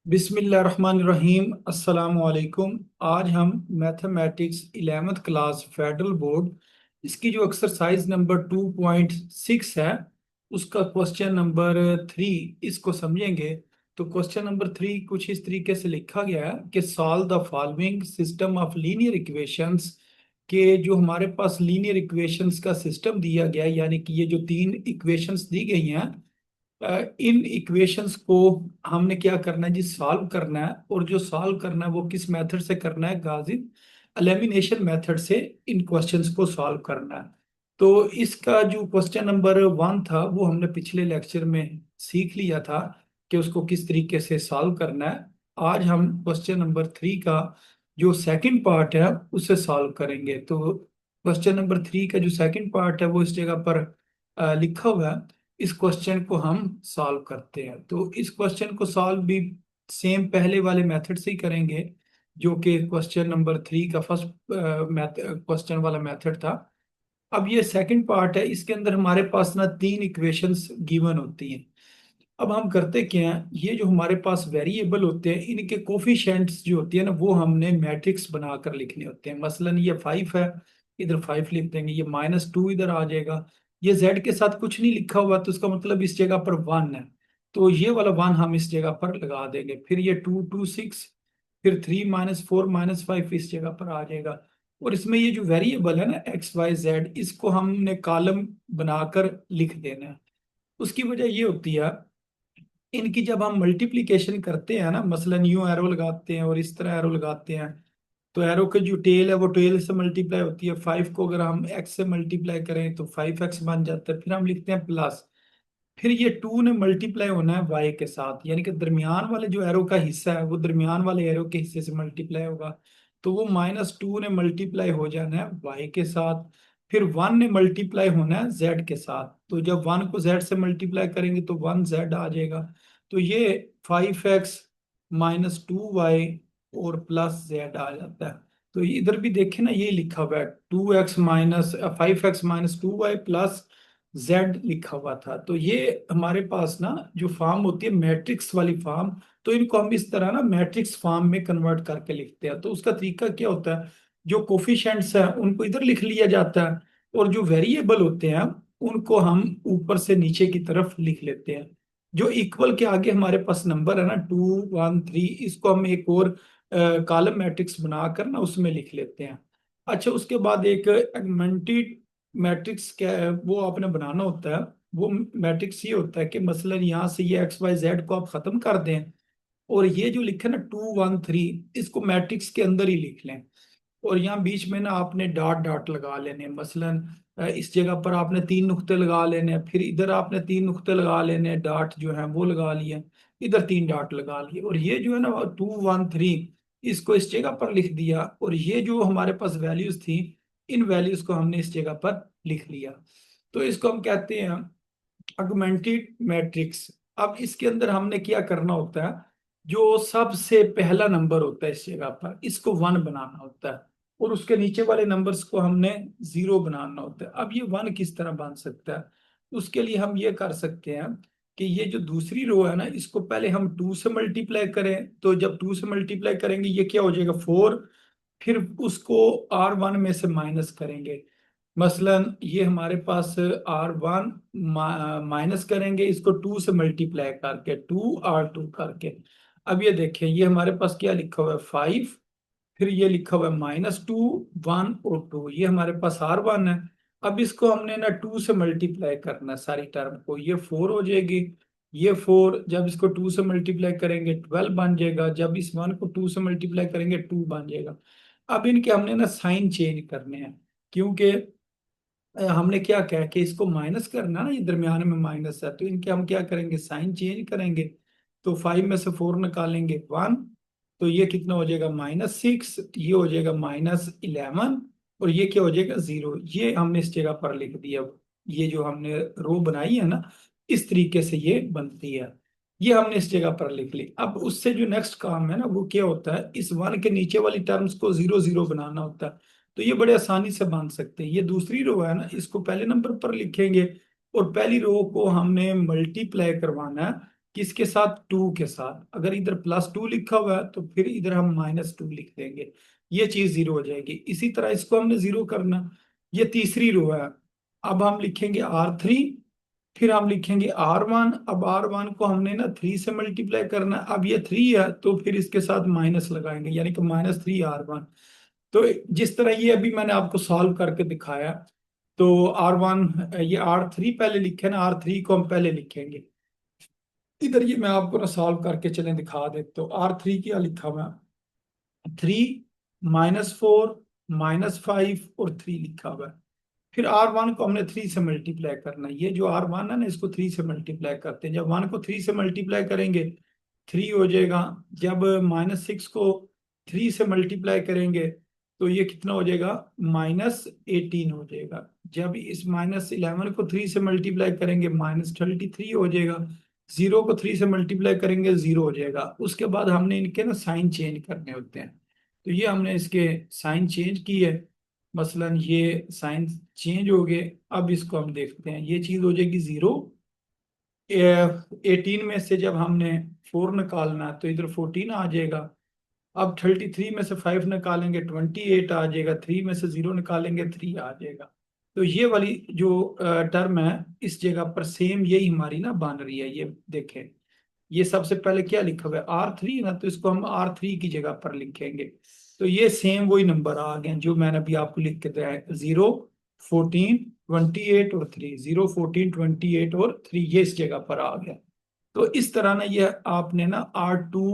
बिस्मिल्लाहिर्रहमानिर्रहीम अस्सलाम वालेकुम। आज हम mathematics 11th class federal board इसकी जो एक्सरसाइज नंबर 2.6 है उसका क्वेश्चन नंबर 3 इसको समझेंगे। तो क्वेश्चन नंबर 3 कुछ इस तरीके से लिखा गया है कि solve the following system of linear equations. के जो हमारे पास लीनियर इक्वेशंस का सिस्टम दिया गया है, यानी कि ये जो तीन इक्वेशंस दी गई हैं, इन इक्वेशंस को हमने क्या करना है जी, सॉल्व करना है। और जो सॉल्व करना है वो किस मेथड से करना है, गाउस एलिमिनेशन मेथड से इन क्वेश्चंस को सॉल्व करना है। तो इसका जो क्वेश्चन नंबर 1 था वो हमने पिछले लेक्चर में सीख लिया था कि उसको किस तरीके से सॉल्व करना है। आज हम क्वेश्चन नंबर 3 का जो सेकंड पार्ट है उसे सॉल्व करेंगे। तो क्वेश्चन नंबर 3 का जो सेकंड पार्ट है वो इस जगह पर लिखा हुआ है। इस क्वेश्चन को हम सॉल्व करते हैं। तो इस क्वेश्चन को सॉल्व भी सेम पहले वाले मेथड से ही करेंगे, जो कि क्वेश्चन नंबर 3 का फर्स्ट क्वेश्चन वाला मेथड था। अब ये सेकंड पार्ट है, इसके अंदर हमारे पास ना तीन इक्वेशंस गिवन होती हैं। अब हम करते क्या हैं, ये जो हमारे पास वेरिएबल होते हैं इनके कोफिशिएंट्स जो होती है ना वो हमने मैट्रिक्स बनाकर लिखने होते हैं। मसलन ये 5 है, इधर 5 लिख देंगे, ये -2 इधर आ जाएगा। ये z के साथ कुछ नहीं लिखा हुआ तो उसका मतलब इस जगह पर 1 है, तो ये वाला 1 हम इस जगह पर लगा देंगे। फिर ये 2 2 6, फिर 3 - 4 - 5 इस जगह पर आ जाएगा। और इसमें ये जो वेरिएबल है ना x y z, इसको हमने कॉलम बनाकर लिख देना है। उसकी वजह ये होती है, इनकी जब हम मल्टीप्लिकेशन करते हैं ना, मसलन यूं एरो लगाते हैं और इस तरह एरो लगाते हैं, तो एरो की जो टेल है वो टेल से मल्टीप्लाई होती है। 5 को अगर हम x से मल्टीप्लाई करें तो 5x बन जाता है, फिर हम लिखते हैं प्लस। फिर ये 2 ने मल्टीप्लाई होना है y के साथ, यानी कि दरमियान वाले जो एरो का हिस्सा है वो दरमियान वाले एरो के हिस्से से मल्टीप्लाई होगा, तो वो -2 ने मल्टीप्लाई हो जाना है y के साथ। फिर 1 ने मल्टीप्लाई होना है z के साथ, तो जब 1 को z से मल्टीप्लाई करेंगे तो 1z आ जाएगा। तो ये 5x - 2y और प्लस z आ जाता है। तो इधर भी देखें ना, ये लिखा हुआ है 5x - 2y प्लस जेड लिखा हुआ था। तो ये हमारे पास ना जो फॉर्म होती है मैट्रिक्स वाली फॉर्म, तो इनको हम इस तरह ना मैट्रिक्स फॉर्म में कन्वर्ट करके लिखते हैं। तो उसका तरीका क्या होता है, जो कोफिशिएंट्स हैं उनको इधर लिख लिया जाता है, और जो वेरिएबल होते हैं उनको हम ऊपर से नीचे की तरफ लिख लेते हैं। जो इक्वल के आगे हमारे पास नंबर है ना 2 1 3, इसको हम एक और कॉलम मैट्रिक्स बनाकर ना उसमें लिख लेते हैं। अच्छा, उसके बाद एक एगमेंटेड मैट्रिक्स क्या है वो आपने बनाना होता है। वो मैट्रिक्स ये होता है कि मसलन यहाँ से ये XYZ को आप खत्म कर दें, और ये जो लिखे ना 2 1 3, इसको मैट्रिक्स के अंदर ही लिख लें। और यहाँ बीच में ना आपने डॉट डॉट लगा लेने हैं। मसलन इस जगह पर आपने 3 नुक्ते लगा लेने हैं, फिर इधर आपने 3 नुक्ते लगा लेने हैं, डॉट जो है वो लगा लिए, इधर 3 डॉट लगा लिए, और ये जो है ना 2 1 3 इसको इस जगह पर लिख दिया। और ये जो हमारे पास वैल्यूज थी, इन वैल्यूज को हमने इस जगह पर लिख लिया। तो इसको हम कहते हैं ऑगमेंटेड मैट्रिक्स। अब इसके अंदर हमने क्या करना होता है, जो सबसे पहला नंबर होता है इस जगह पर इसको 1 बनाना होता है, और उसके नीचे वाले नंबर्स को हमने 0 बनाना होता है। अब ये 1 किस तरह बन सकता है, उसके लिए हम ये कर सकते हैं कि ये जो दूसरी रो है ना इसको पहले हम 2 से मल्टीप्लाई करें। तो जब 2 से मल्टीप्लाई करेंगे ये क्या हो जाएगा 4, फिर उसको R1 में से माइनस करेंगे। मसलन ये हमारे पास R1 माइनस करेंगे इसको 2 से मल्टीप्लाई करके, 2 R2 करके। अब ये देखें, ये हमारे पास क्या लिखा हुआ है 5, फिर ये लिखा हुआ है -2 1 और 2, ये हमारे पास R1 है। अब इसको हमने ना 2 से मल्टीप्लाई करना है सारी टर्म को, ये 4 हो जाएगी। ये 4 जब इसको 2 से मल्टीप्लाई करेंगे 12 बन जाएगा, जब इस 1 को 2 से मल्टीप्लाई करेंगे 2 बन जाएगा। अब इनके हमने ना साइन चेंज करने हैं, क्योंकि हमने क्या कहा कि इसको माइनस करना ना, ये दरमियान में माइनस है, तो इनके हम क्या करेंगे साइन चेंज करेंगे। तो 5 में से 4 निकालेंगे 1, तो ये कितना हो जाएगा -6, ये हो जाएगा -11, और ये क्या हो जाएगा 0। ये हमने इस जगह पर लिख दिया। ये जो हमने रो बनाई है ना इस तरीके से ये बनती है, ये हमने इस जगह पर लिख ली। अब उससे जो नेक्स्ट काम है ना वो क्या होता है, इस 1 के नीचे वाली टर्म्स को 0 0 बनाना होता है। तो ये बड़े आसानी से बन सकते हैं। ये दूसरी रो है ना इसको पहले नंबर पर लिखेंगे, और पहली रो को हमने मल्टीप्लाई करवाना है किसके साथ, 2 के साथ। अगर इधर +2 लिखा हुआ है तो फिर इधर हम -2 लिख देंगे, ये चीज 0 हो जाएगी। इसी तरह इसको हमने 0 करना, ये तीसरी रो है। अब हम लिखेंगे R3, फिर हम लिखेंगे R1। अब R1 को हमने ना 3 से मल्टीप्लाई करना है। अब ये 3 है तो फिर इसके साथ माइनस लगाएंगे, यानी कि -3R1। तो जिस तरह ये अभी मैंने आपको सॉल्व करके दिखाया, तो R1, ये R3 पहले लिखे ना, R3 को हम पहले लिखेंगे। इधर ये मैं आपको ना सॉल्व करके चलें दिखा देता तो R3 क्या लिखा हुआ, 3, -4, -5 और 3 लिखा हुआ है। फिर R1 को हमने 3 से मल्टीप्लाई करना है। ये जो R1 है ना, इसको 3 से मल्टीप्लाई करते हैं। जब 1 को 3 से मल्टीप्लाई करेंगे 3 हो जाएगा। जब -6 को 3 से मल्टीप्लाई करेंगे तो ये कितना हो जाएगा, -18 हो जाएगा। जब इस -11 को 3 से मल्टीप्लाई करेंगे -33 हो जाएगा। 0 को 3 से मल्टीप्लाई करेंगे 0 हो जाएगा। उसके बाद हमने इनके ना साइन चेंज करने होते हैं, तो ये हमने इसके साइन चेंज की है। मसलन ये साइन चेंज हो गए। अब इसको हम देखते हैं, ये चीज हो जाएगी 0। 18 में से जब हमने 4 निकालना है तो इधर 14 आ जाएगा। अब 33 में से 5 निकालेंगे 28 आ जाएगा। 3 में से 0 निकालेंगे 3 आ जाएगा। तो ये वाली जो टर्म है, इस जगह पर सेम यही हमारी ना बन रही है। ये देखें, ये सबसे पहले क्या लिखा हुआ है, R3 ना, तो इसको हम R3 की जगह पर लिखेंगे। तो ये सेम वही नंबर आ गए जो मैंने अभी आपको लिख के दिया है, 0, 14, 28 और 3। 0, 14, 28 और 3 ये इस जगह पर आ गया। तो इस तरह ना ये आपने ना R2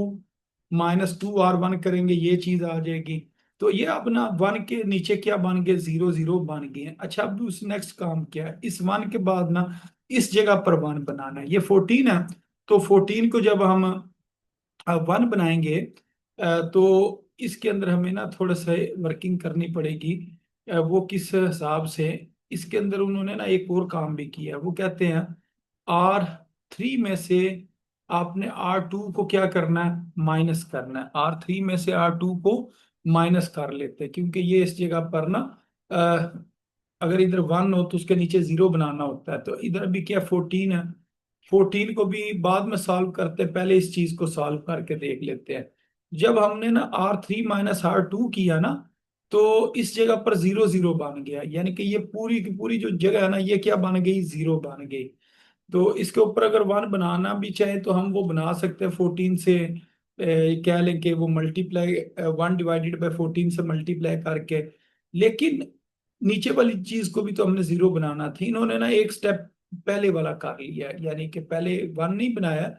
-2R1 करेंगे, ये चीज आ जाएगी। तो ये अब ना 1 के नीचे क्या बन गए, 0, 0 बन गए हैं। अच्छा, अब उस नेक्स्ट काम क्या है, इस 1 के बाद ना इस जगह पर 1 बनाना है। ये 14 है, तो 14 को जब हम 1 बनाएंगे तो इसके अंदर हमें ना थोड़ा सा वर्किंग करनी पड़ेगी। वो किस हिसाब से, इसके अंदर उन्होंने ना एक और काम भी किया है। वो कहते हैं R3 में से आपने R2 को क्या करना है, माइनस करना है। R3 में से R2 को माइनस कर लेते हैं, क्योंकि ये इस जगह पर ना अ, अगर इधर 1 हो तो उसके नीचे 0 बनाना होता है। तो इधर भी क्या 14 है, 14 को भी बाद में सॉल्व करते हैं, पहले इस चीज को सॉल्व करके देख लेते हैं। जब हमने ना R3 - R2 किया ना, तो इस जगह पर 0, 0 बन गया, यानी कि ये पूरी की पूरी जो जगह है ना, ये क्या बन गई, 0 बन गई। तो इसके ऊपर अगर 1 बनाना भी चाहे तो हम वो बना सकते हैं 14 से। कह लें कि वो मल्टीप्लाई 1/14 से मल्टीप्लाई करके। लेकिन नीचे वाली चीज को भी तो हमने 0 बनाना थी। इन्होंने ना एक स्टेप पहले वाला कर लिया, यानी कि पहले 1 नहीं बनाया,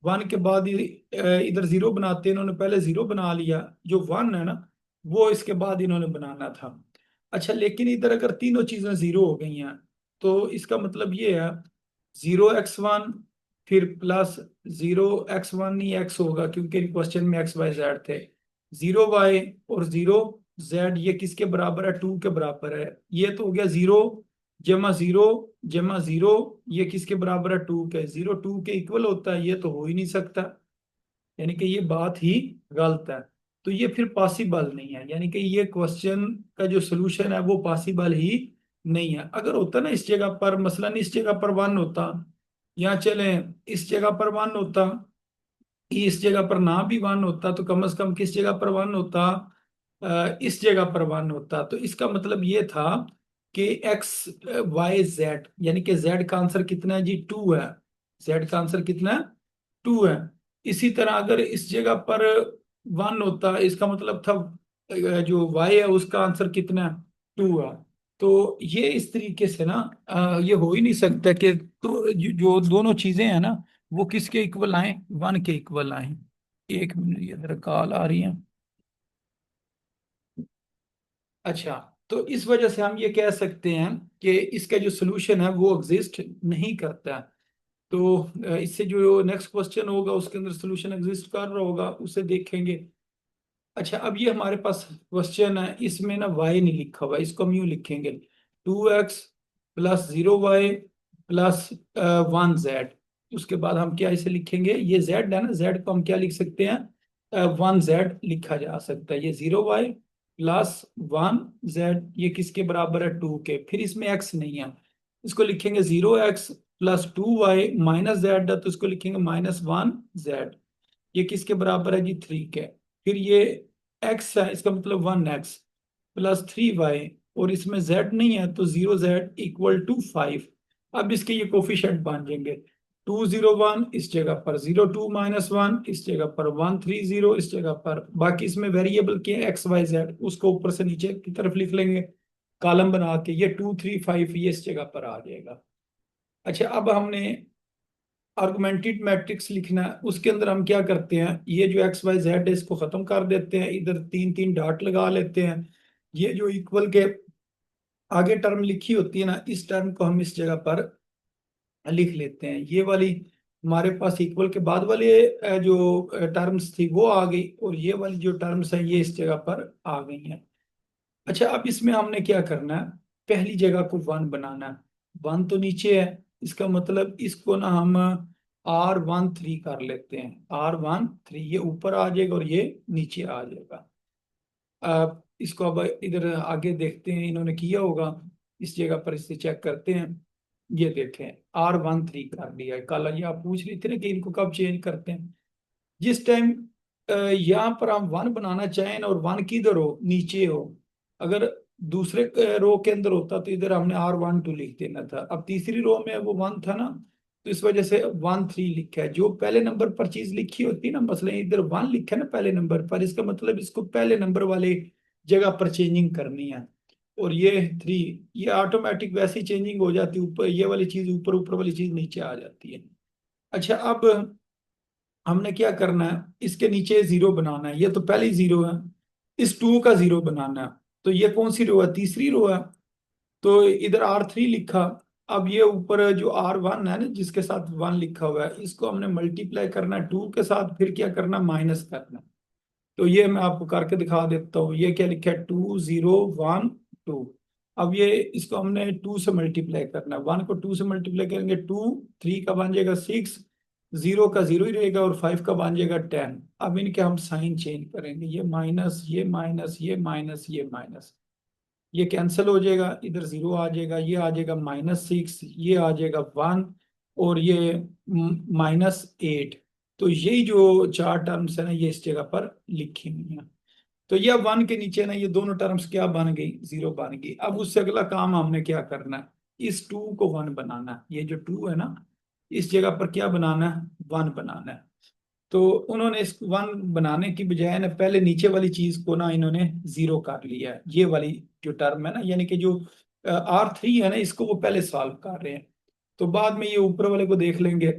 1 के बाद इधर 0 बनाते, इन्होंने पहले 0 बना लिया। जो 1 है ना, वो इसके बाद इन्होंने बनाना था। अच्छा, लेकिन इधर अगर तीनों चीजें 0 हो गई हैं तो इसका मतलब ये है 0x1, फिर +0x1 नहीं, x होगा क्योंकि क्वेश्चन में XYZ थे। 0y और 0z, ये किसके बराबर है, 2 के बराबर है। ये तो हो गया 0 जमा 0 जमा 0, ये किसके बराबर है, 2 के। 0 2 के इक्वल होता है, ये तो हो ही नहीं सकता, यानी कि ये बात ही गलत है। तो ये फिर पॉसिबल नहीं है, यानी कि ये क्वेश्चन का जो सोल्यूशन है वो पॉसिबल ही नहीं है। अगर होता ना इस जगह पर, मसलन इस जगह पर 1 होता, या चले इस जगह पर 1 होता, इस जगह पर ना भी 1 होता, तो कम से कम किस जगह पर 1 होता, इस जगह पर 1 होता। तो इसका मतलब ये था कि XYZ, यानी कि Z का आंसर कितना है जी, 2 है। Z का आंसर कितना है, 2 है। इसी तरह अगर इस जगह पर 1 होता, इसका मतलब था जो Y है उसका आंसर कितना है, 2 है। तो ये इस तरीके से ना ये हो ही नहीं सकता कि तो जो दोनों चीजें हैं ना, वो किसके इक्वल आए, 1 के इक्वल आए। एक मिनट, ये जरा कॉल आ रही है। अच्छा, तो इस वजह से हम ये कह सकते हैं कि इसका जो सोल्यूशन है वो एग्जिस्ट नहीं करता है। तो इससे जो नेक्स्ट क्वेश्चन होगा उसके अंदर सोल्यूशन एग्जिस्ट कर रहा होगा, उसे देखेंगे। अच्छा, अब ये हमारे पास क्वेश्चन है, इसमें ना y नहीं लिखा हुआ, इसको हम यूं लिखेंगे, 2x + 0y +1z। उसके बाद हम क्या इसे लिखेंगे, ये z है ना, z को हम क्या लिख सकते हैं, 1z लिखा जा सकता है। ये 0y + 1z, ये किसके बराबर है, 2 के। फिर इसमें x नहीं है, इसको लिखेंगे 0x plus 2y minus Z है तो इसको लिखेंगे -1z। ये किसके बराबर है जी, 3 के। फिर ये x है, इसका मतलब 1x प्लस 3y, और इसमें z नहीं है तो 0z इक्वल टू 5। अब इसके ये कोफिशिएंट बन जाएंगे, 201 इस जगह पर, 02 - 1 इस जगह पर, 130 इस जगह पर। बाकी इसमें वेरिएबल के एक्स वाई जेड, उसको ऊपर से नीचे की तरफ लिख लेंगे कॉलम बना के। ये 235 ये इस जगह पर आ जाएगा। अच्छा, अब हमने आर्गुमेंटेड मैट्रिक्स लिखना है। उसके अंदर हम क्या करते हैं, ये जो एक्स वाई जेड है इसको खत्म कर देते हैं, इधर तीन तीन डॉट लगा लेते हैं। ये जो इक्वल के आगे टर्म लिखी होती है ना, इस टर्म को हम इस जगह पर लिख लेते हैं। ये वाली हमारे पास इक्वल के बाद वाले जो टर्म्स थी वो आ गई, और ये वाली जो टर्म्स है ये इस जगह पर आ गई हैं। अच्छा, अब इसमें हमने क्या करना है, पहली जगह को 1 बनाना है। 1 तो नीचे है, इसका मतलब इसको ना हम R13 कर लेते हैं। R13 ये ऊपर आ जाएगा और ये नीचे आ जाएगा। अब इसको अब इधर आगे देखते हैं इन्होंने किया होगा, इस जगह पर इसे चेक करते हैं। ये देखें, R13 कर दिया है। कल ये आप पूछ रहे थे ना कि इनको कब चेंज करते हैं। जिस टाइम यहाँ पर हम 1 बनाना चाहें और 1 किधर हो, नीचे हो, अगर दूसरे रो के अंदर होता तो इधर हमने R12 लिख देना था। अब तीसरी रो में वो 1 था ना, तो इस वजह से 13 लिखा है। जो पहले नंबर पर चीज लिखी होती है ना, मसलन इधर 1 लिखा है ना पहले नंबर पर, इसका मतलब इसको पहले नंबर वाले जगह पर चेंजिंग करनी है। और ये 3, ये ऑटोमेटिक वैसे ही चेंजिंग हो जाती है, ऊपर ये वाली चीज ऊपर, ऊपर वाली चीज नीचे आ जाती है। अच्छा, अब हमने क्या करना है, इसके नीचे 0 बनाना है। ये तो पहले ही 0 है, इस 2 का 0 बनाना है। तो ये कौन सी रो है, तीसरी रो है, तो इधर R3 लिखा। अब ये ऊपर जो R1 है ना, जिसके साथ 1 लिखा हुआ है, इसको हमने मल्टीप्लाई करना है 2 के साथ, फिर क्या करना, माइनस करना है। तो ये मैं आपको करके दिखा देता हूँ। ये क्या लिखा है, 2012। अब ये इसको हमने 2 से मल्टीप्लाई करना है, 1 को 2 से मल्टीप्लाई करेंगे, 2 3 का बन जाएगा 6, 0 का 0 ही रहेगा, और 5 का बन जाएगा 10। अब इनके हम साइन चेंज करेंगे, ये माइनस, ये माइनस, ये माइनस, ये माइनस, ये कैंसिल हो जाएगा, इधर 0 आ जाएगा, ये आ जाएगा -6, ये आ जाएगा 1, और ये -8। तो यही जो चार टर्म्स है ना, ये इस जगह पर लिखी हुई है। तो ये 1 के नीचे ना ये दोनों टर्म्स क्या बन गई, 0 बन गई। अब उससे अगला काम हमने क्या करना है, इस 2 को 1 बनाना है। ये जो 2 है ना, इस जगह पर क्या बनाना है, 1 बनाना है। तो उन्होंने इस 1 बनाने की बजाय ना पहले नीचे वाली चीज को ना इन्होंने 0 कर लिया है। ये वाली जो टर्म है ना, यानी कि जो R3 है ना, इसको वो पहले सॉल्व कर रहे हैं, तो बाद में ये ऊपर वाले को देख लेंगे।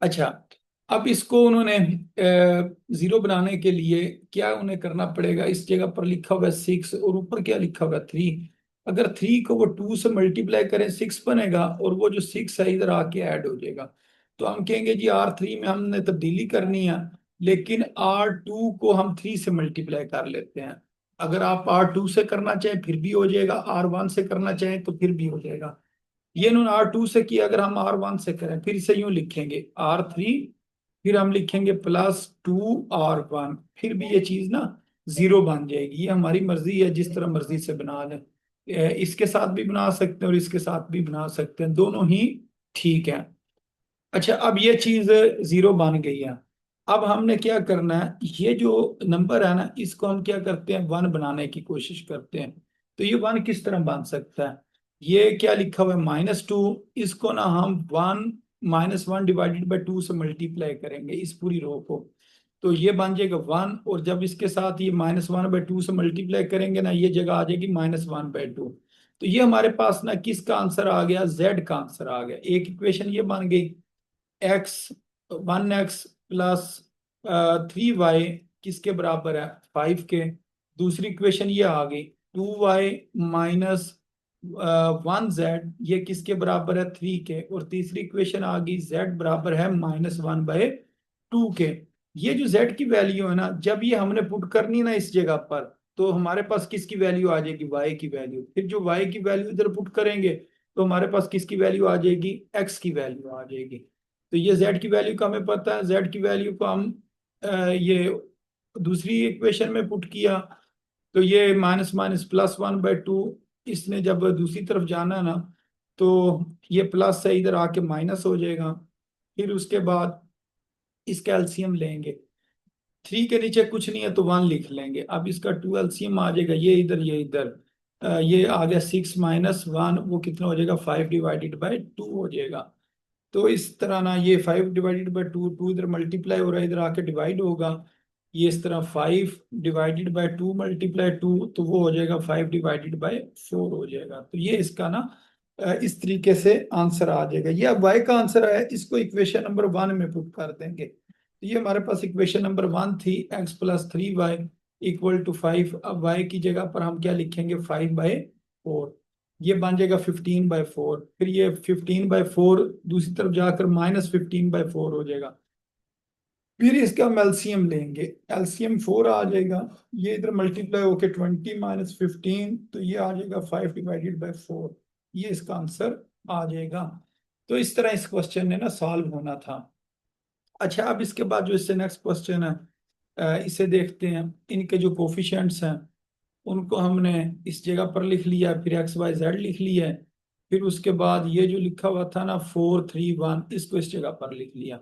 अच्छा, अब इसको उन्होंने 0 बनाने के लिए क्या उन्हें करना पड़ेगा, इस जगह पर लिखा हुआ है 6 और ऊपर क्या लिखा हुआ है 3। अगर 3 को वो 2 से मल्टीप्लाई करें 6 बनेगा, और वो जो 6 है इधर आके ऐड हो जाएगा। तो हम कहेंगे जी R3 में हमने तब्दीली करनी है, लेकिन R2 को हम 3 से मल्टीप्लाई कर लेते हैं। अगर आप R2 से करना चाहें फिर भी हो जाएगा, R1 से करना चाहें तो फिर भी हो जाएगा। ये इन्होंने R2 से किया, अगर हम R1 से करें फिर इसे यूं लिखेंगे R3, फिर हम लिखेंगे +2R1, फिर भी ये चीज ना 0 बन जाएगी। ये हमारी मर्जी है, जिस तरह मर्जी से बना लें। इसके साथ भी बना सकते हैं और इसके साथ भी बना सकते हैं, दोनों ही ठीक है। अच्छा, अब ये चीज 0 बन गई है। अब हमने क्या करना है, ये जो नंबर है ना, इसको हम क्या करते हैं, 1 बनाने की कोशिश करते हैं। तो ये 1 किस तरह बन सकता है, ये क्या लिखा हुआ है -2, इसको ना हम 1 -1 डिवाइडेड बाई 2 से मल्टीप्लाई करेंगे इस पूरी रो को। तो ये बन जाएगा 1, और जब इसके साथ ये -1/2 से मल्टीप्लाई करेंगे ना, ये जगह आ जाएगी -1/2। तो ये हमारे पास ना किसका आंसर आ गया, जेड का आंसर आ गया। एक इक्वेशन ये बन गई, एक्स 1x प्लस 3y किसके बराबर है, 5 के। दूसरी इक्वेशन ये आ गई, 2y माइनस 1z ये किसके बराबर है, 3 के। और तीसरी इक्वेशन आ गई, z बराबर है -1/2 के। ये जो z की वैल्यू है ना, जब ये हमने पुट करनी है ना इस जगह पर, तो हमारे पास किसकी वैल्यू आ जाएगी, y की वैल्यू। फिर जो y की वैल्यू इधर पुट करेंगे तो हमारे पास किसकी वैल्यू आ जाएगी, x की वैल्यू आ जाएगी। तो ये z की वैल्यू का हमें पता है, z की वैल्यू को हम ये दूसरी इक्वेशन में पुट किया, तो ये माइनस माइनस +1/2, इसने जब दूसरी तरफ जाना ना, तो ये प्लस है, इधर आके माइनस हो जाएगा। फिर उसके बाद इसका एलसीएम लेंगे, 3 के नीचे कुछ नहीं है तो 1 लिख लेंगे। अब इसका 2 एलसीएम आ जाएगा, ये इधर ये इधर, ये आ गया 6 - 1, वो कितना हो जाएगा 5/2 हो जाएगा। तो इस तरह ना ये 5/2, 2 इधर मल्टीप्लाई हो रहा है, इधर आके डिवाइड होगा। ये इस तरह 5/2 मल्टीप्लाई 2, तो वो हो जाएगा 5/4 हो जाएगा। तो ये इसका ना इस तरीके से आंसर आ जाएगा। ये अब y का आंसर है, इसको इक्वेशन नंबर 1 में पुट कर देंगे। तो ये हमारे पास इक्वेशन नंबर 1 थी, x + 3y = 5। अब y की जगह पर हम क्या लिखेंगे, 5/4। ये बन जाएगा 15/4। फिर ये 15/4 दूसरी तरफ जाकर -15/4 हो जाएगा। फिर इसका हम एलसीएम लेंगे, एलसीएम 4 आ जाएगा। ये इधर मल्टीप्लाई होके 20 - 15, तो ये आ जाएगा 5/4। ये इसका आंसर आ जाएगा। तो इस तरह इस क्वेश्चन ने ना सॉल्व होना था। अच्छा, अब इसके बाद जो इससे नेक्स्ट क्वेश्चन है, इसे देखते हैं। इनके जो कोफिशिएंट्स हैं उनको हमने इस जगह पर लिख लिया, फिर XYZ लिख लिया है। फिर उसके बाद ये जो लिखा हुआ था ना 4 3 1, इसको इस जगह पर लिख लिया।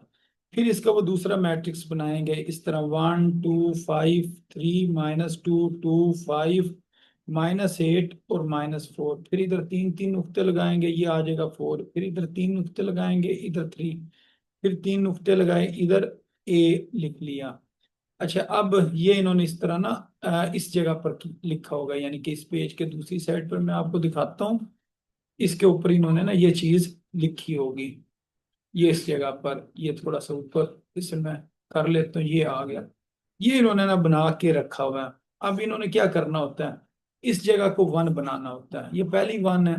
फिर इसका वो दूसरा मैट्रिक्स बनाएंगे इस तरह, 1 2 5 3 -2 2 5 -8 और -4। फिर इधर 3 3 नुक्ते लगाएंगे, ये आ जाएगा 4। फिर इधर 3 नुक्ते लगाएंगे, इधर 3। फिर 3 नुक्ते लगाए, इधर A लिख लिया। अच्छा, अब ये इन्होंने इस तरह ना इस जगह पर लिखा होगा, यानी कि इस पेज के दूसरी साइड पर मैं आपको दिखाता हूँ। इसके ऊपर इन्होंने ना ये चीज लिखी होगी, ये इस जगह पर, ये थोड़ा सा ऊपर इसे मैं कर लेता हूँ, ये आ गया। ये इन्होंने ना बना के रखा हुआ है। अब इन्होंने क्या करना होता है, इस जगह को 1 बनाना होता है, ये पहली 1 है।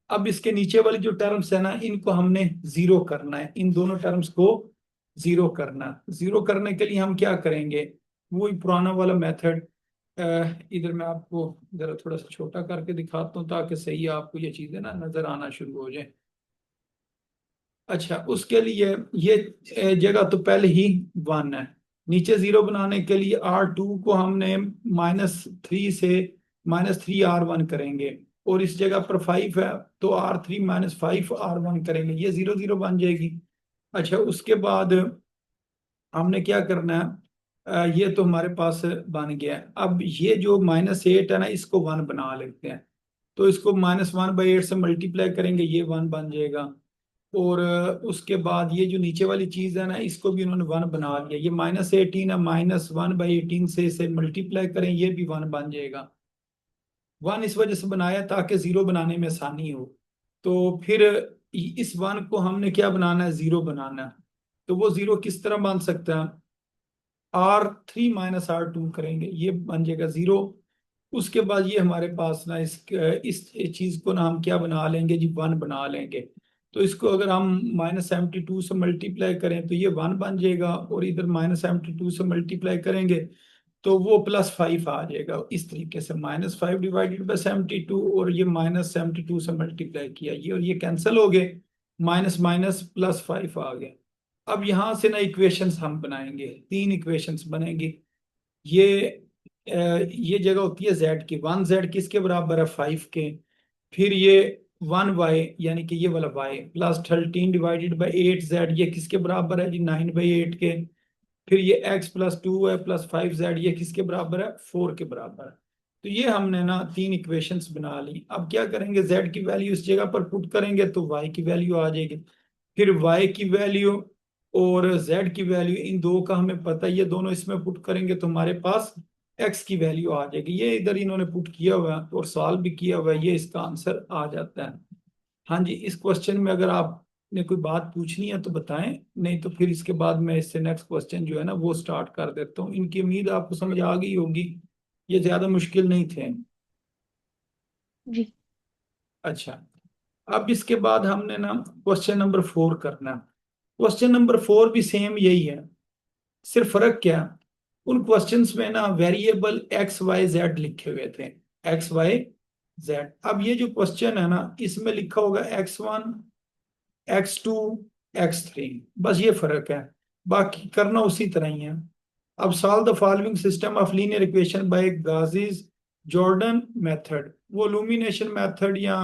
अब इसके नीचे वाली जो टर्म्स है ना, इनको हमने 0 करना है, इन दोनों टर्म्स को 0 करना है। 0 करने के लिए हम क्या करेंगे, वही पुराना वाला मेथड। इधर मैं आपको जरा थोड़ा सा छोटा करके दिखाता हूँ ताकि सही आपको ये चीजें ना नजर आना शुरू हो जाए। अच्छा, उसके लिए ये जगह तो पहले ही 1 है। नीचे 0 बनाने के लिए R2 को हमने -3 से -3R1 करेंगे, और इस जगह पर 5 है तो R3 -5R1 करेंगे, ये 0 0 बन जाएगी। अच्छा, उसके बाद हमने क्या करना है, ये तो हमारे पास बन गया है। अब ये जो -8 है ना, इसको 1 बना लेते हैं। तो इसको -1/8 से मल्टीप्लाई करेंगे, ये 1 बन जाएगा। और उसके बाद ये जो नीचे वाली चीज है ना, इसको भी उन्होंने 1 बना लिया। ये -18 है, -1/18 से इसे मल्टीप्लाई करें, ये भी 1 बन जाएगा। 1 इस वजह से बनाया ताकि 0 बनाने में आसानी हो। तो फिर इस 1 को हमने क्या बनाना है, 0 बनाना है। तो वो 0 किस तरह बन सकता है, R3 -R2 करेंगे, ये बन जाएगा 0। उसके बाद ये हमारे पास ना इस चीज को ना हम क्या बना लेंगे जी, 1 बना लेंगे। तो इसको अगर हम -72 से मल्टीप्लाई करें तो ये 1 बन जाएगा, और इधर -72 से मल्टीप्लाई करेंगे तो वो +5 आ जाएगा। इस तरीके से -5/72, और ये -72 से मल्टीप्लाई किया, ये और ये कैंसिल हो गए, माइनस माइनस +5 आ गया। अब यहां से ना इक्वेशंस हम बनाएंगे, 3 इक्वेशंस बनेंगी। ये ये जगह होती है z की, 1z किसके बराबर है, 5 के। फिर ये 1y यानी कि ये वाला y +13/8z, ये किसके बराबर है जी, 9/8 के। फिर ये x +2 है +5z, ये किसके बराबर है, 4 के बराबर है। तो ये हमने ना 3 इक्वेशंस बना ली। अब क्या करेंगे, z की वैल्यू इस जगह पर पुट करेंगे तो y की वैल्यू आ जाएगी। फिर y की वैल्यू और z की वैल्यू, इन दो का हमें पता है, ये दोनों इसमें पुट करेंगे तो हमारे पास x की वैल्यू आ जाएगी। ये इधर इन्होंने पुट किया हुआ है और सॉल्व भी किया हुआ है, ये इसका आंसर आ जाता है। हाँ जी, इस क्वेश्चन में अगर आपने कोई बात पूछनी है तो बताएं, नहीं तो फिर इसके बाद मैं इससे नेक्स्ट क्वेश्चन जो है ना वो स्टार्ट कर देता हूँ। इनकी उम्मीद आपको समझ आ गई होगी, ये ज्यादा मुश्किल नहीं थे। जी। अच्छा, अब इसके बाद हमने ना क्वेश्चन नंबर 4 करना है। क्वेश्चन नंबर 4 भी सेम यही है, सिर्फ फर्क क्या, उन क्वेश्चंस में ना वेरिएबल XYZ लिखे हुए थे, XYZ। अब ये जो क्वेश्चन है ना, इसमें लिखा होगा X1 X2 X3, बस ये फर्क है, बाकी करना उसी तरह ही है। अब solve the following system of linear equation by Gauss Jordan method, वो इल्यूमिनेशन मेथड या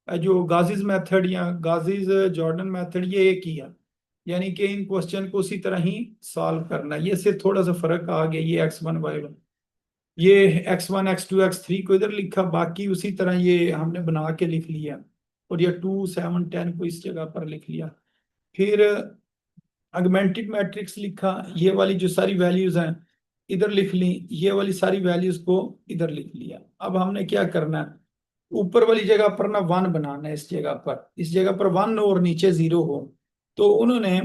जो गाजिस मेथड या गाजिस जॉर्डन मेथड, ये एक ही है। यानी कि इन क्वेश्चन को उसी तरह ही सॉल्व करना है। ये सिर्फ थोड़ा सा फर्क आ गया, ये x1 y1, ये x1 x2 x3 को इधर लिखा, बाकी उसी तरह ये हमने बना के लिख लिया। और ये 2 7 10 को इस जगह पर लिख लिया। फिर ऑगमेंटेड मैट्रिक्स लिखा, ये वाली जो सारी वैल्यूज हैं इधर लिख ली, ये वाली सारी वैल्यूज को इधर लिख लिया। अब हमने क्या करना है, ऊपर वाली जगह पर ना 1 बनाना है, इस जगह पर 1 और नीचे 0 हो। तो उन्होंने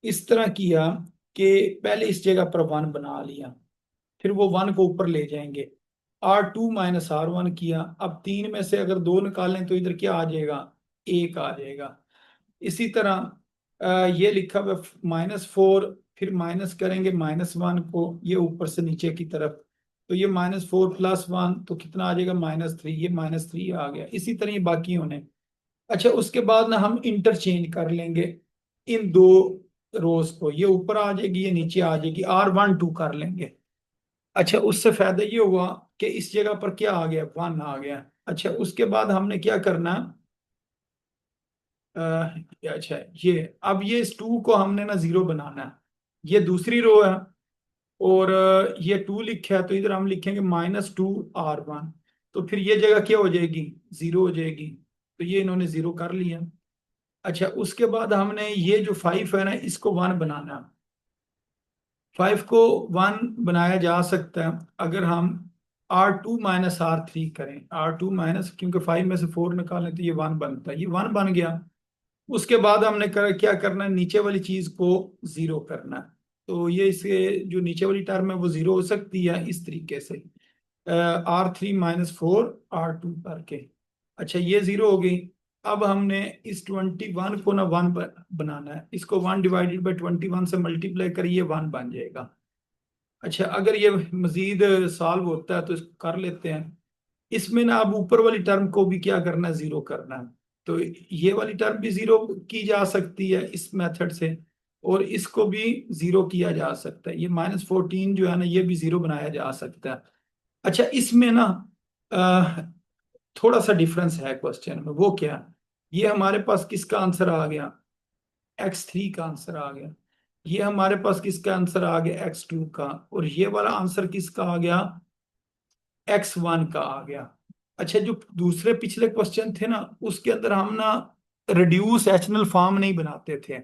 इस तरह किया कि पहले इस जगह पर 1 बना लिया, फिर वो 1 को ऊपर ले जाएंगे, R2 - R1 किया। अब 3 में से अगर 2 निकालें तो इधर क्या आ जाएगा, 1 आ जाएगा। इसी तरह ये लिखा हुआ -4, फिर माइनस करेंगे -1 को, ये ऊपर से नीचे की तरफ, तो ये -4 + 1 तो कितना आ जाएगा, -3, ये -3 आ गया। इसी तरह ये बाकी होने। अच्छा, उसके बाद ना हम इंटरचेंज कर लेंगे इन दो रोज को, ये ऊपर आ जाएगी, ये नीचे आ जाएगी, R1 2 कर लेंगे। अच्छा, उससे फायदा ये हुआ कि इस जगह पर क्या आ गया, 1 आ गया। अच्छा, उसके बाद हमने क्या करना, अच्छा, ये अब ये इस 2 को हमने ना 0 बनाना है। ये दूसरी रो है, और ये 2 लिखा है, तो इधर हम लिखेंगे -2 R1। तो फिर ये जगह क्या हो जाएगी, 0 हो जाएगी। तो ये इन्होंने 0 कर लिया। अच्छा, उसके बाद हमने ये जो 5 है ना, इसको 1 बनाना है। 5 को 1 बनाया जा सकता है अगर हम R2 - R3 करें। R2 माइनस, क्योंकि 5 में से 4 निकालें तो ये 1 बनता है, ये 1 बन गया। उसके बाद हमने क्या करना है, नीचे वाली चीज को 0 करना है। तो ये इसके जो नीचे वाली टर्म है वो 0 हो सकती है इस तरीके से, R3 - 4 R2 करके। अच्छा, ये 0 हो गई। अब हमने इस 21 को ना 1 बनाना है, इसको 1/21 से मल्टीप्लाई करिए, ये 1 बन जाएगा। अच्छा, अगर ये मजीद सॉल्व होता है तो इसको कर लेते हैं। इसमें ना अब ऊपर वाली टर्म को भी क्या करना है, 0 करना है। तो ये वाली टर्म भी 0 की जा सकती है इस मेथड से, और इसको भी 0 किया जा सकता है। ये -14 जो है ना, ये भी 0 बनाया जा सकता है। अच्छा, इसमें ना अ, थोड़ा सा डिफरेंस है क्वेश्चन में, वो क्या, ये हमारे पास किसका आंसर आ गया, x3 का आंसर आ गया। ये हमारे पास किसका आंसर आ गया, x2 का। और ये वाला आंसर किसका आ गया, x1 का आ गया। अच्छा, जो दूसरे पिछले क्वेश्चन थे ना, उसके अंदर हम ना रिड्यूस एचनल फॉर्म नहीं बनाते थे।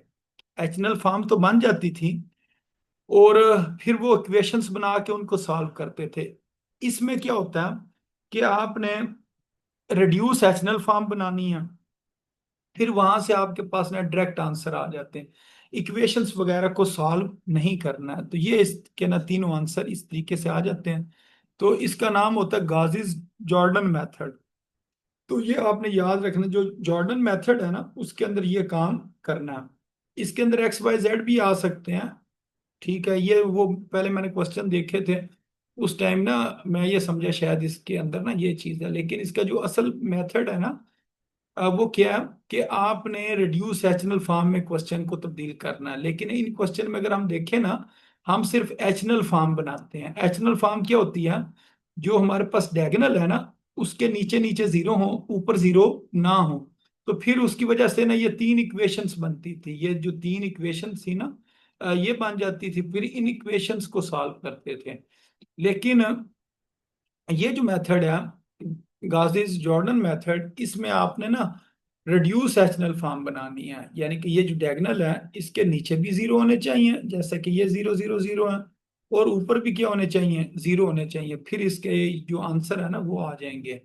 एचनल फॉर्म तो बन जाती थी, और फिर वो इक्वेशंस बना के उनको सॉल्व करते थे। इसमें क्या होता है कि आपने रिड्यूस एचनल फॉर्म बनानी है, फिर वहां से आपके पास ना डायरेक्ट आंसर आ जाते हैं, इक्वेशंस वगैरह को सॉल्व नहीं करना है। तो ये इसके ना तीनों आंसर इस तरीके से आ जाते हैं। तो इसका नाम होता है गाजिस जॉर्डन मेथड। तो ये आपने याद रखना, जो जॉर्डन मेथड है ना, उसके अंदर ये काम करना है। इसके अंदर XYZ भी आ सकते हैं, ठीक है। ये वो पहले मैंने क्वेश्चन देखे थे, उस टाइम ना मैं ये समझा शायद इसके अंदर ना ये चीज है, लेकिन इसका जो असल मेथड है ना, वो क्या है कि आपने रिड्यूस एचनल फॉर्म में क्वेश्चन को तब्दील करना है। लेकिन इन क्वेश्चन में अगर हम देखें ना, हम सिर्फ एचनल फॉर्म बनाते हैं। एचनल फॉर्म क्या होती है, जो हमारे पास डायगोनल है ना, उसके नीचे नीचे 0 हो, ऊपर 0 ना हो। तो फिर उसकी वजह से ना ये 3 इक्वेशंस बनती थी, ये जो 3 इक्वेशंस थी ना, ये बन जाती थी, फिर इन इक्वेशंस को सॉल्व करते थे। लेकिन ये जो मेथड है, गाजिस जॉर्डन मेथड, इसमें आपने ना रिड्यूस एचनल फॉर्म बनानी है। यानी कि ये जो डायगोनल है, इसके नीचे भी 0 होने चाहिए, जैसे कि ये 0 0 0 है, और ऊपर भी क्या होने चाहिए, 0 होने चाहिए। फिर इसके जो आंसर है ना वो आ जाएंगे।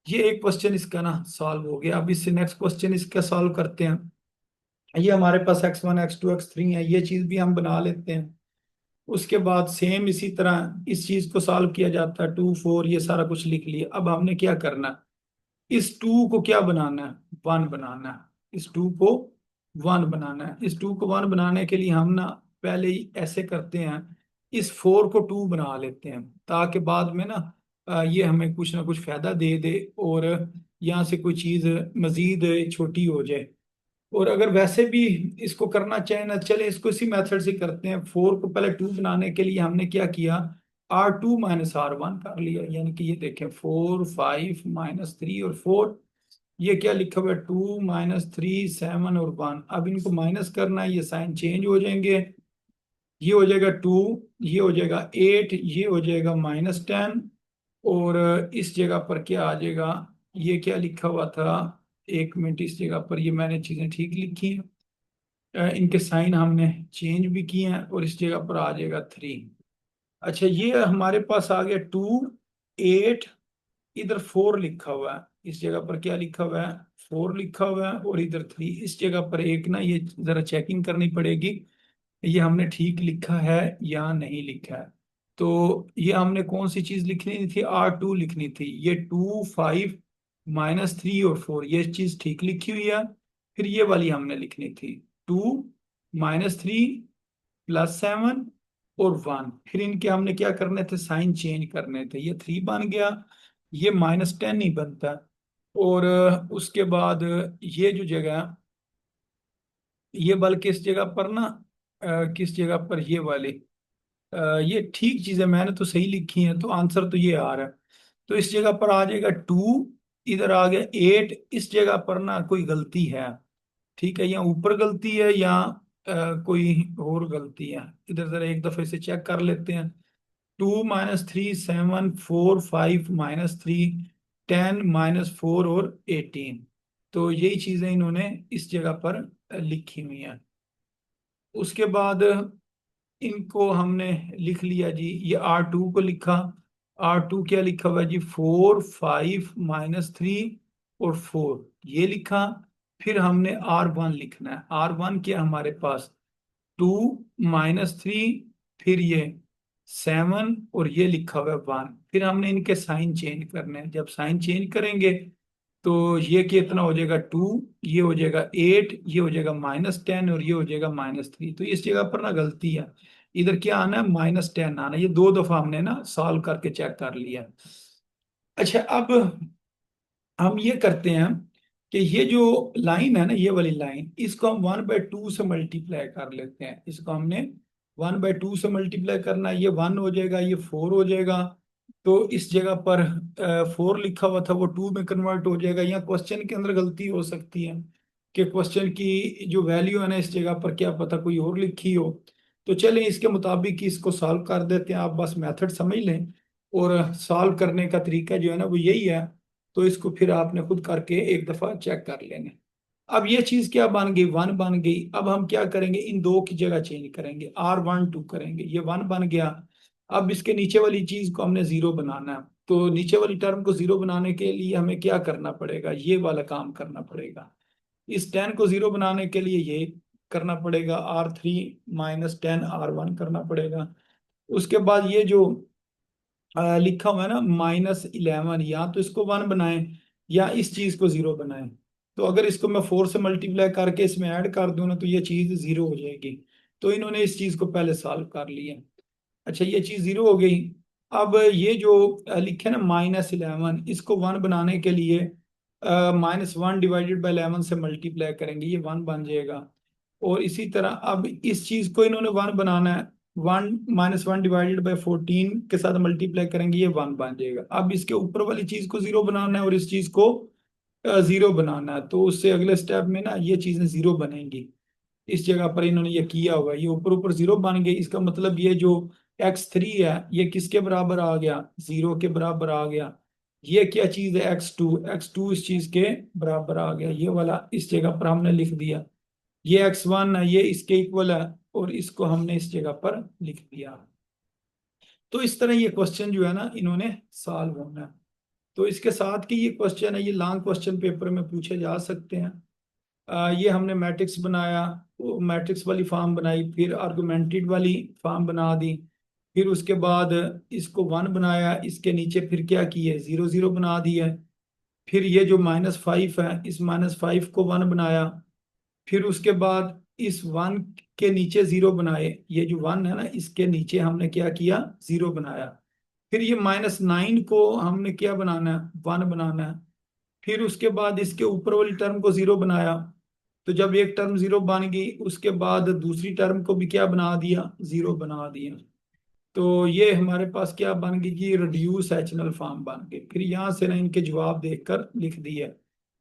ये एक क्वेश्चन इसका ना सॉल्व हो गया। अब इससे नेक्स्ट क्वेश्चन इसका सॉल्व करते हैं। ये हमारे पास x1 x2 x3 है, ये चीज भी हम बना लेते हैं। उसके बाद सेम इसी तरह इस चीज को सॉल्व किया जाता है, 2 4 ये सारा कुछ लिख लिया। अब हमने क्या करना है, इस 2 को क्या बनाना है, 1 बनाना है। इस 2 को 1 बनाना है। इस 2 को 1 बनाने के लिए हम ना पहले ही ऐसे करते हैं, इस 4 को 2 बना लेते हैं, ताकि बाद में ना ये हमें कुछ ना कुछ फायदा दे दे, और यहाँ से कोई चीज मजीद छोटी हो जाए। और अगर वैसे भी इसको करना चाहे ना, चले इसको इसी मेथड से करते हैं। 4 को पहले 2 बनाने के लिए हमने क्या किया, R2 - R1 कर लिया। यानी कि ये देखें, 4 5 -3 और 4, ये क्या लिखा हुआ है, 2 - 3 7 और 1। अब इनको माइनस करना है, ये साइन चेंज हो जाएंगे। ये हो जाएगा 2, ये हो जाएगा 8, ये हो जाएगा -10। और इस जगह पर क्या आ जाएगा, ये क्या लिखा हुआ था, एक मिनट, इस जगह पर ये मैंने चीजें ठीक लिखी हैं, इनके साइन हमने चेंज भी किए हैं, और इस जगह पर आ जाएगा 3। अच्छा, ये हमारे पास आ गया 2 8, इधर 4 लिखा हुआ है, इस जगह पर क्या लिखा हुआ है, 4 लिखा हुआ है, और इधर 3, इस जगह पर एक ना, ये जरा चेकिंग करनी पड़ेगी, ये हमने ठीक लिखा है या नहीं लिखा है। तो ये हमने कौन सी चीज लिखनी थी, R2 लिखनी थी। ये 2 5 - 3 और 4, ये चीज ठीक लिखी हुई है। फिर ये वाली हमने लिखनी थी, 2 - 3 + 7 और 1। फिर इनके हमने क्या करने थे, साइन चेंज करने थे। ये 3 बन गया, ये -10 ही बनता। और उसके बाद ये जो जगह, ये बल्कि इस जगह पर ना, किस जगह पर ये वाली, ये ठीक चीज है, मैंने तो सही लिखी है, तो आंसर तो ये आ रहा है। तो इस जगह पर आ जाएगा 2, इधर आ गया 8, इस जगह पर ना कोई गलती है। ठीक है, या ऊपर गलती है या कोई और गलती है। इधर जरा एक दफे से चेक कर लेते हैं। 2 - 3 7 4 5 - 3 10 - 4 और 18। तो यही चीजें इन्होंने इस जगह पर लिखी हुई हैं। उसके बाद इनको हमने लिख लिया जी, ये R2 को लिखा। R2 क्या लिखा हुआ है जी, 4 5 - 3 और 4, ये लिखा। फिर हमने R1 लिखना है। R1 क्या हमारे पास, 2 - 3, फिर ये 7, और ये लिखा हुआ है 1। फिर हमने इनके साइन चेंज करने हैं। जब साइन चेंज करेंगे तो ये कितना हो जाएगा, 2, ये हो जाएगा 8, ये हो जाएगा -10, और ये हो जाएगा -3। तो इस जगह पर ना गलती है, इधर क्या आना है, -10 आना है। ये 2 दफा हमने ना सॉल्व करके चेक कर लिया। अच्छा, अब हम ये करते हैं कि ये जो लाइन है ना, ये वाली लाइन, इसको हम 1/2 से मल्टीप्लाई कर लेते हैं। इसको हमने 1/2 से मल्टीप्लाई करना है, ये 1 हो जाएगा, ये 4 हो जाएगा। तो इस जगह पर 4 लिखा हुआ था, वो 2 में कन्वर्ट हो जाएगा। या क्वेश्चन के अंदर गलती हो सकती है कि क्वेश्चन की जो वैल्यू है ना, इस जगह पर क्या पता कोई और लिखी हो। तो चलें, इसके मुताबिक ही इसको सॉल्व कर देते हैं। आप बस मेथड समझ लें, और सॉल्व करने का तरीका जो है ना वो यही है। तो इसको फिर आपने खुद करके एक दफा चेक कर लेना। अब ये चीज क्या बन गई, 1 बन गई। अब हम क्या करेंगे, इन दो की जगह चेंज करेंगे, R1 2 करेंगे, ये 1 बन गया। अब इसके नीचे वाली चीज को हमने 0 बनाना है। तो नीचे वाली टर्म को 0 बनाने के लिए हमें क्या करना पड़ेगा, ये वाला काम करना पड़ेगा। इस 10 को 0 बनाने के लिए ये करना पड़ेगा, R3 - 10 R1 करना पड़ेगा। उसके बाद ये जो लिखा हुआ है ना -11, या तो इसको 1 बनाएं या इस चीज को 0 बनाएं। तो अगर इसको मैं 4 से मल्टीप्लाई करके इसमें ऐड कर दूं ना, तो ये चीज 0 हो जाएगी। तो इन्होंने इस चीज को पहले सॉल्व कर लिया। अच्छा, ये चीज 0 हो गई। अब ये जो लिखे ना -11, इसको 1 बनाने के लिए -1/11 से मल्टीप्लाई करेंगे, ये 1 बन जाएगा। और इसी तरह अब इस चीज को इन्होंने 1 बनाना है, 1 -1/14 के साथ मल्टीप्लाई करेंगे, ये 1 बन जाएगा। अब इसके ऊपर वाली चीज को 0 बनाना है, और इस चीज को 0 बनाना है। तो उससे अगले स्टेप में ना ये चीजें 0 बनेंगी। इस जगह पर इन्होंने ये किया हुआ है, ये ऊपर ऊपर 0 बन गई। इसका मतलब ये जो x3 है, ये किसके बराबर आ गया, 0 के बराबर आ गया। ये क्या चीज है, x2 इस चीज के बराबर आ गया, ये वाला इस जगह पर हमने लिख दिया। ये x1 है, ये इसके इक्वल है, और इसको हमने इस जगह पर लिख दिया। तो इस तरह ये क्वेश्चन जो है ना, इन्होंने सॉल्व होना है। तो इसके साथ की ये क्वेश्चन है, ये लॉन्ग क्वेश्चन पेपर में पूछे जा सकते हैं। ये हमने मैट्रिक्स बनाया, वो मैट्रिक्स वाली फॉर्म बनाई, फिर आर्गुमेंटेड वाली फॉर्म बना दी। फिर उसके बाद इसको 1 बनाया, इसके नीचे फिर क्या किए, 0 0 बना दिया। फिर ये जो -5 है, इस -5 को 1 बनाया। फिर उसके बाद इस 1 के नीचे 0 बनाए, ये जो 1 है ना, इसके नीचे हमने क्या किया, 0 बनाया। फिर ये -9 को हमने क्या बनाना है, 1 बनाना है। फिर उसके बाद इसके ऊपर वाली टर्म को 0 बनाया। तो जब एक टर्म 0 बन गई, उसके बाद दूसरी टर्म को भी क्या बना दिया, 0 बना दिया। तो ये हमारे पास क्या बन गई जी, रिड्यूस एचनल फॉर्म बन गई। फिर यहाँ से ना इनके जवाब देखकर लिख दिए।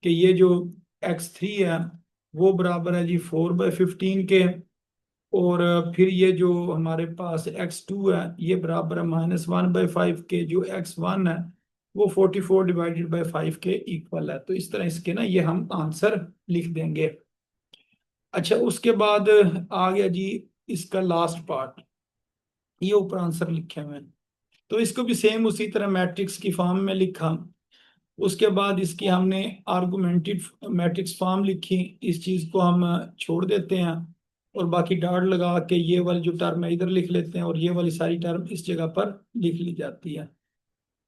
कि ये जो x3 है वो बराबर है जी 4/15 के, और फिर ये जो हमारे पास x2 है ये बराबर है -1/5 के। जो x1 है वो 44/5 के इक्वल है। तो इस तरह इसके ना ये हम आंसर लिख देंगे। अच्छा, उसके बाद आ गया जी इसका लास्ट पार्ट, ये ऊपर आंसर लिखे हुए हैं। तो इसको भी सेम उसी तरह मैट्रिक्स की फॉर्म में लिखा। उसके बाद इसकी हमने आर्गुमेंटेड मैट्रिक्स फॉर्म लिखी। इस चीज को हम छोड़ देते हैं और बाकी डॉट लगा के ये वाली जो टर्म है इधर लिख लेते हैं, और ये वाली सारी टर्म इस जगह पर लिख ली जाती है।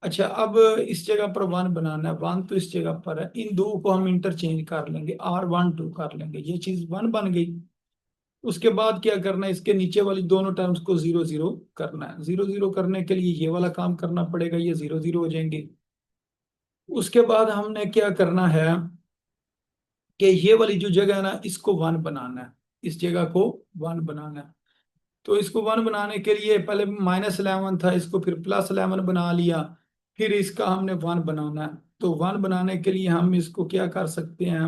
अच्छा, अब इस जगह पर वन बनाना है। वन तो इस जगह पर है, इन दो को हम इंटरचेंज कर लेंगे, R12 कर लेंगे, ये चीज वन बन गई। उसके बाद क्या करना है, इसके नीचे वाली दोनों टर्म्स को 0 0 करना है। 0 0 करने के लिए ये वाला काम करना पड़ेगा, ये 0 0 हो जाएंगे। उसके बाद हमने क्या करना है कि ये वाली जो जगह है ना इसको वन बनाना है, इस जगह को वन बनाना है। तो इसको वन बनाने के लिए पहले -11 था, इसको फिर +11 बना लिया, फिर इसका हमने वन बनाना है। तो वन बनाने के लिए हम इसको क्या कर सकते हैं,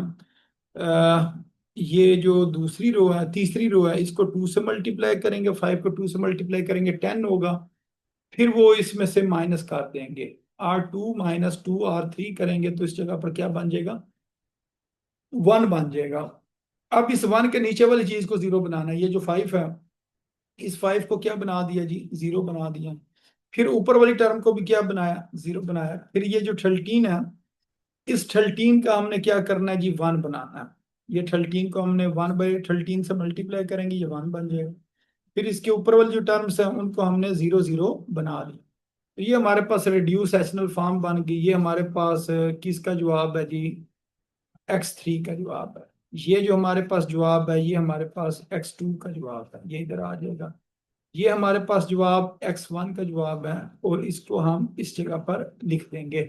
ये जो दूसरी रो है, तीसरी रो है, इसको 2 से मल्टीप्लाई करेंगे, 5 को 2 से मल्टीप्लाई करेंगे 10 होगा। फिर वो इसमें से माइनस कर देंगे, R2 - 2 R3 करेंगे तो इस जगह पर क्या बन जाएगा, वन बन जाएगा। अब इस वन के नीचे वाली चीज को जीरो बनाना है। ये जो 5 है, इस 5 को क्या बना दिया जी, 0 बना दिया। फिर ऊपर वाली टर्म को भी क्या बनाया, 0 बनाया। फिर ये जो 13 है, इस 13 का हमने क्या करना है जी, वन बनाना है। ये 13 को हमने 1/13 से मल्टीप्लाई करेंगे, ये वन बन जाएगा। फिर इसके ऊपर वाली जो टर्म्स हैं उनको हमने 0 0 बना लिया। तो ये हमारे पास रिड्यूस एशनल फॉर्म बन गई। ये हमारे पास किसका जवाब है जी, x3 का जवाब है। ये जो हमारे पास जवाब है ये हमारे पास x2 का जवाब है, ये इधर आ जाएगा। ये हमारे पास जवाब x1 का जवाब है, और इसको हम इस जगह पर लिख देंगे।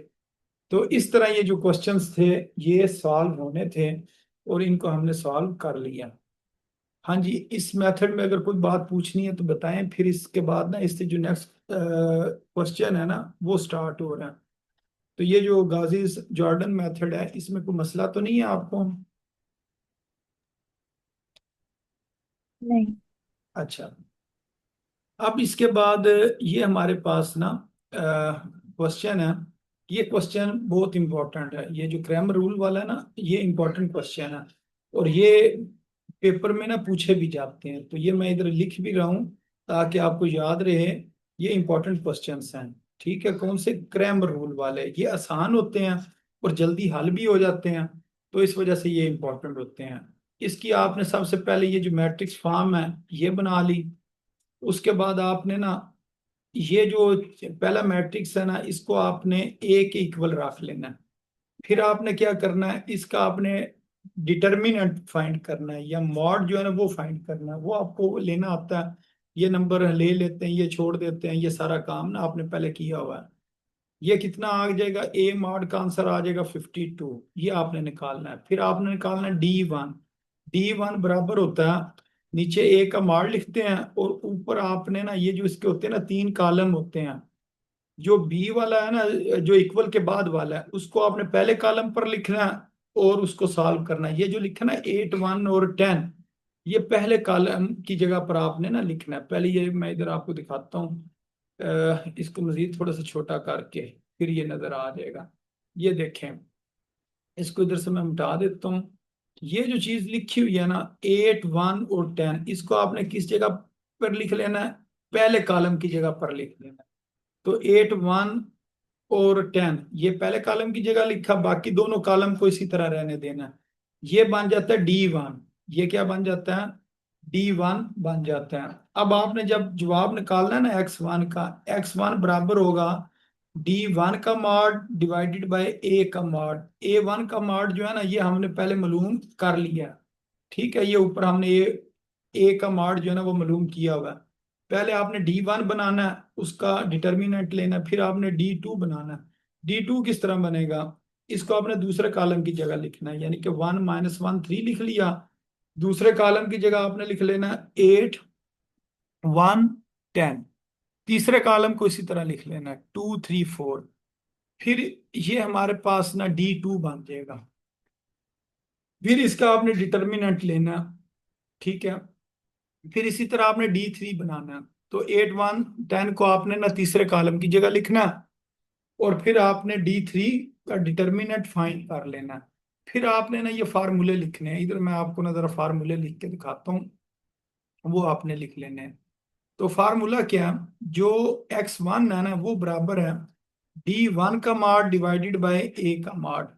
तो इस तरह ये जो क्वेश्चंस थे ये सॉल्व होने थे, और इनको हमने सॉल्व कर लिया। हाँ जी, इस मेथड में अगर कोई बात पूछनी है तो बताएं, फिर इसके बाद ना इससे जो नेक्स्ट क्वेश्चन है ना वो स्टार्ट हो रहा है। तो ये जो गाजीज जॉर्डन मेथड है इसमें कोई मसला तो नहीं है आपको? नहीं। अच्छा, अब इसके बाद ये हमारे पास ना क्वेश्चन है। ये क्वेश्चन बहुत इंपॉर्टेंट है, ये जो क्रैमर रूल वाला है ना ये इंपॉर्टेंट क्वेश्चन है, और ये पेपर में ना पूछे भी जाते हैं। तो ये मैं इधर लिख भी रहा हूँ ताकि आपको याद रहे। ये इंपॉर्टेंट क्वेश्चंस हैं, ठीक है? कौन से, क्रैमर रूल वाले। ये आसान होते हैं और जल्दी हल भी हो जाते हैं, तो इस वजह से ये इंपॉर्टेंट होते हैं। इसकी आपने सबसे पहले ये जो मैट्रिक्स फॉर्म है ये बना ली। उसके बाद आपने ना ये जो पहला मैट्रिक्स है ना इसको आपने ए के इक्वल रख लेना है। फिर आपने क्या करना है, इसका आपने डिटर्मिनेंट फाइंड करना है, या मॉड जो है ना वो फाइंड करना है, वो आपको लेना आता है। ये नंबर ले लेते हैं, ये छोड़ देते हैं, ये सारा काम ना आपने पहले किया हुआ है। ये कितना आ जाएगा, ए मॉड का आंसर आ जाएगा 52, ये आपने निकालना है। फिर आपने निकालना है D1। D1 बराबर होता है, नीचे ए का मॉड लिखते हैं, और ऊपर आपने ना ये जो इसके होते हैं ना 3 कॉलम होते हैं। जो बी वाला है ना, जो इक्वल के बाद वाला है, उसको आपने पहले कॉलम पर लिखना है और उसको सॉल्व करना है। ये जो लिखा ना 8 1 और 10, ये पहले कॉलम की जगह पर आपने ना लिखना है। पहले ये मैं इधर आपको दिखाता हूँ, इसको मजीद थोड़ा सा छोटा करके, फिर ये नजर आ जाएगा। ये देखें, इसको इधर से मैं मिटा देता हूँ। ये जो चीज लिखी हुई है ना 8 1 और 10, इसको आपने किस जगह पर लिख लेना है, पहले कॉलम की जगह पर लिख लेना है। तो 8 1 और 10 ये पहले कॉलम की जगह लिखा, बाकी दोनों कॉलम को इसी तरह रहने देना है। ये बन जाता है D1। ये क्या बन जाता है, D1 बन जाता है। अब आपने जब जवाब निकालना है ना x1 का, x1 बराबर होगा D1 का मॉड डिवाइडेड बाय ए का मॉड। A1 का मॉड जो है ना ये हमने पहले मालूम कर लिया, ठीक है? ये ऊपर हमने ए का मॉड जो है ना वो मालूम किया हुआ है। पहले आपने D1 बनाना है, उसका डिटर्मिनेंट लेना है, फिर आपने D2 बनाना है। D2 किस तरह बनेगा, इसको आपने दूसरे कॉलम की जगह लिखना है, यानी कि 1 -1 3 लिख लिया। दूसरे कॉलम की जगह आपने लिख लेना 8 1 10। तीसरे कॉलम को इसी तरह लिख लेना 2 3 4। फिर ये हमारे पास ना D2 बन जाएगा। फिर इसका आपने डिटर्मिनेंट लेना, ठीक है। फिर इसी तरह आपने D3 बनाना है। तो 8 1 10 को आपने ना तीसरे कॉलम की जगह लिखना है, और फिर आपने D3 का डिटर्मिनेंट फाइंड कर लेना है। फिर आपने ना ये फार्मूले लिखने हैं, इधर मैं आपको ना जरा फार्मूले लिख के दिखाता हूँ, वो आपने लिख लेने हैं। तो फार्मूला क्या है, जो x1 है ना वो बराबर है D1 का माड डिवाइडेड बाय ए का माड।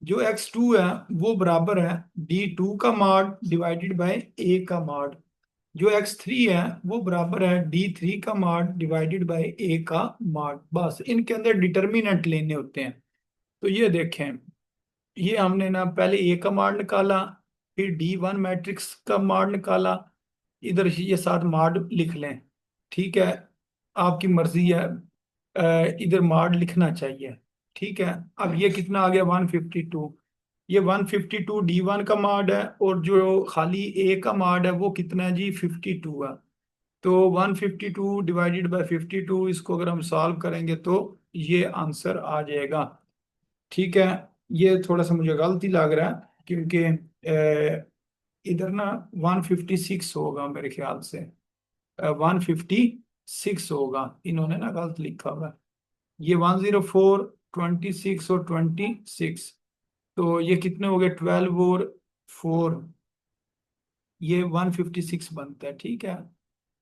जो x2 है वो बराबर है D2 का माड डिवाइडेड बाय ए का माड। जो x3 है वो बराबर है D3 का माड डिवाइडेड बाय ए का माड। बस इनके अंदर डिटर्मिनेंट लेने होते हैं। तो ये देखें, ये हमने ना पहले ए का माड निकाला, फिर D1 मैट्रिक्स का माड निकाला, इधर ये साथ माड लिख लें, ठीक है। आपकी मर्जी है, इधर माड लिखना चाहिए, ठीक है। अब ये कितना आ गया 152। ये 152 D1 का माड है, और जो खाली ए का माड है वो कितना है जी 52 है। तो 152 डिवाइडेड बाय 52, इसको अगर हम सॉल्व करेंगे तो ये आंसर आ जाएगा, ठीक है। ये थोड़ा सा मुझे गलती लग रहा है, क्योंकि इधर ना 156 होगा मेरे ख्याल से, 156 होगा, इन्होंने ना गलत लिखा हुआ है। ये 104 26 और 26, तो ये कितने हो गए 12 और 4, ये 156 बनता है, ठीक है।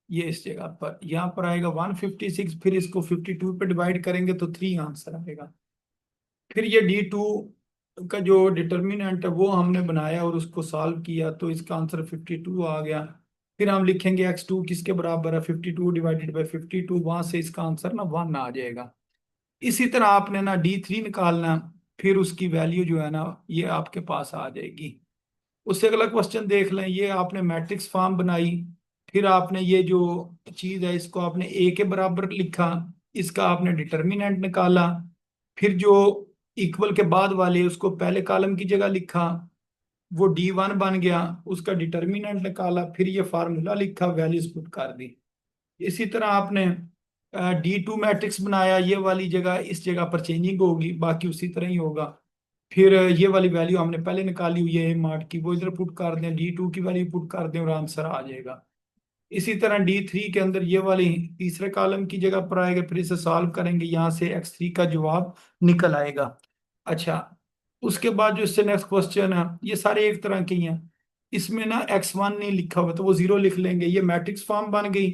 ये इस जगह पर यहाँ पर आएगा 156, फिर इसको 52 पे डिवाइड करेंगे तो 3 आंसर आएगा। फिर ये D2 का जो डिटर्मिनेंट है वो हमने बनाया और उसको सॉल्व किया, तो इसका आंसर 52 आ गया। फिर हम लिखेंगे x2 किसके बराबर है 52 डिवाइडेड बाई 52, वहां से इसका आंसर ना 1 आ जाएगा। इसी तरह आपने ना D3 निकालना, फिर उसकी वैल्यू जो है ना ये आपके पास आ जाएगी। उससे अगला क्वेश्चन देख लें, ये आपने मैट्रिक्स फॉर्म बनाई, फिर आपने ये जो चीज है इसको आपने ए के बराबर लिखा, इसका आपने डिटर्मिनेंट निकाला। फिर जो इक्वल के बाद वाले उसको पहले कॉलम की जगह लिखा, वो D1 बन गया, उसका डिटर्मिनेंट निकाला, फिर ये फार्मूला लिखा, वैल्यूज पुट कर दी। इसी तरह आपने D2 मैट्रिक्स बनाया, ये वाली जगह इस जगह पर चेंजिंग होगी, बाकी उसी तरह ही होगा। फिर ये वाली वैल्यू हमने पहले निकाली हुई है मार्ट की, वो इधर पुट कर दें, D2 की वैल्यू पुट कर दें और आंसर आ जाएगा। इसी तरह D3 के अंदर ये वाली तीसरे कॉलम की जगह पर आएगा, फिर इसे सॉल्व करेंगे, यहाँ से x3 का जवाब निकल आएगा। अच्छा, उसके बाद जो इससे नेक्स्ट क्वेश्चन है, ये सारे एक तरह के ही हैं। इसमें ना x1 नहीं लिखा हुआ तो वो 0 लिख लेंगे, ये मैट्रिक्स फॉर्म बन गई।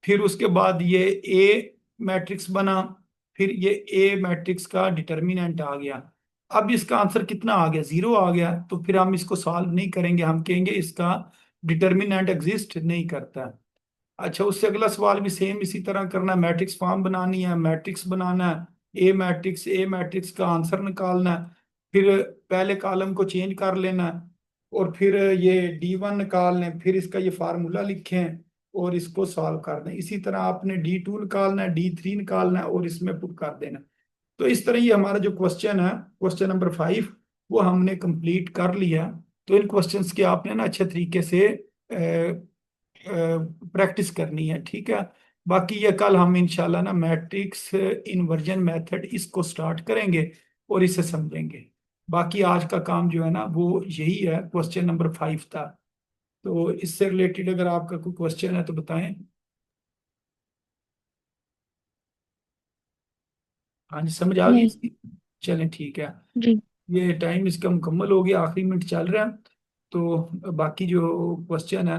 फिर उसके बाद ये ए मैट्रिक्स बना, फिर ये ए मैट्रिक्स का डिटर्मिनेंट आ गया। अब इसका आंसर कितना आ गया 0 आ गया, तो फिर हम इसको सॉल्व नहीं करेंगे, हम कहेंगे इसका डिटर्मिनेंट एग्जिस्ट नहीं करता। अच्छा, उससे अगला सवाल भी सेम इसी तरह करना है, मैट्रिक्स फॉर्म बनानी है, मैट्रिक्स बनाना है, ए मैट्रिक्स का आंसर निकालना है। फिर पहले कॉलम को चेंज कर लेना है, और फिर ये D1 निकाल लें, फिर इसका ये फार्मूला लिखें और इसको सॉल्व कर दें। इसी तरह आपने D2 निकालना है, D3 निकालना है और इसमें पुट कर देना। तो इस तरह ये हमारा जो क्वेश्चन है, क्वेश्चन नंबर 5, वो हमने कंप्लीट कर लिया। तो इन क्वेश्चंस के आपने ना अच्छे तरीके से प्रैक्टिस करनी है, ठीक है। बाकी ये कल हम इंशाल्लाह ना मैट्रिक्स इन्वर्जन मेथड इसको स्टार्ट करेंगे और इसे समझेंगे। बाकी आज का काम जो है ना वो यही है, क्वेश्चन नंबर 5 था। तो इससे रिलेटेड अगर आपका कोई क्वेश्चन है तो बताएं। हाँ जी, समझ आ गई नहीं। इसकी? चलें, ठीक है। जी। ये टाइम इसका मुकम्मल हो गया, आखिरी मिनट चल रहा है। तो बाकी जो क्वेश्चन है